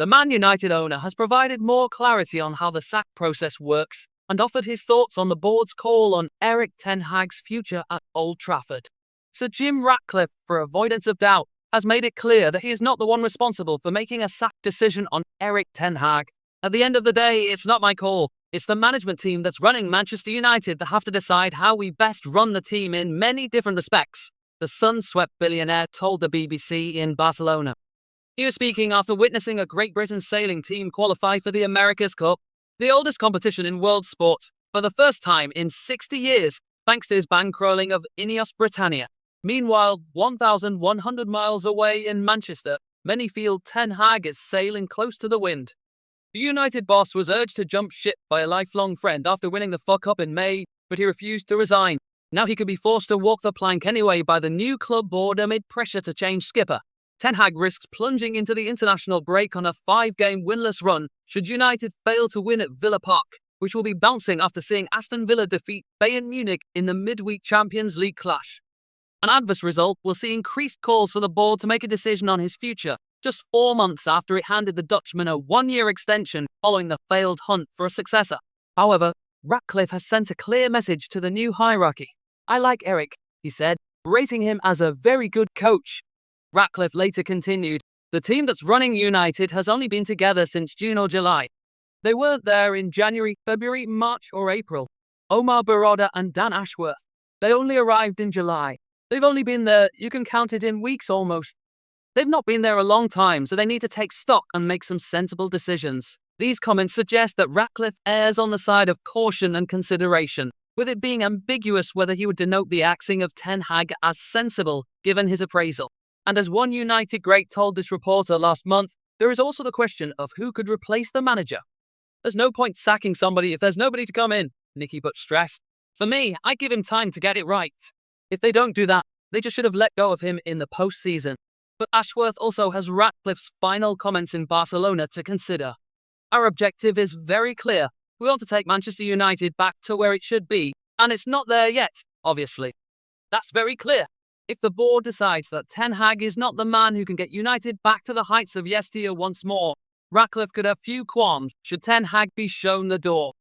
The Man United owner has provided more clarity on how the sack process works and offered his thoughts on the board's call on Erik ten Hag's future at Old Trafford. Sir Jim Ratcliffe, for avoidance of doubt, has made it clear that he is not the one responsible for making a sack decision on Erik ten Hag. At the end of the day, it's not my call. It's the management team that's running Manchester United that have to decide how we best run the team in many different respects, the sun-swept billionaire told the BBC in Barcelona. He was speaking after witnessing a Great Britain sailing team qualify for the America's Cup, the oldest competition in world sport, for the first time in 60 years, thanks to his bankrolling of Ineos Britannia. Meanwhile, 1,100 miles away in Manchester, many feel Ten Hag is sailing close to the wind. The United boss was urged to jump ship by a lifelong friend after winning the FA Cup in May, but he refused to resign. Now he could be forced to walk the plank anyway by the new club board amid pressure to change skipper. Ten Hag risks plunging into the international break on a 5-game winless run should United fail to win at Villa Park, which will be bouncing after seeing Aston Villa defeat Bayern Munich in the midweek Champions League clash. An adverse result will see increased calls for the board to make a decision on his future, just 4 months after it handed the Dutchman a 1-year extension following the failed hunt for a successor. However, Ratcliffe has sent a clear message to the new hierarchy. "I like Erik," he said, rating him as a very good coach. Ratcliffe later continued, "The team that's running United has only been together since June or July. They weren't there in January, February, March or April. Omar Baroda and Dan Ashworth. They only arrived in July. They've only been there, you can count it in weeks almost. They've not been there a long time, so they need to take stock and make some sensible decisions." These comments suggest that Ratcliffe errs on the side of caution and consideration, with it being ambiguous whether he would denote the axing of Ten Hag as sensible, given his appraisal. And as one United great told this reporter last month, there is also the question of who could replace the manager. "There's no point sacking somebody if there's nobody to come in," Nicky Butt stressed. "For me, I give him time to get it right. If they don't do that, they just should have let go of him in the post-season." But Ashworth also has Ratcliffe's final comments in Barcelona to consider. "Our objective is very clear. We want to take Manchester United back to where it should be, and it's not there yet, obviously. That's very clear. If the board decides that Ten Hag is not the man who can get United back to the heights of yesteryear once more, Ratcliffe could have few qualms should Ten Hag be shown the door.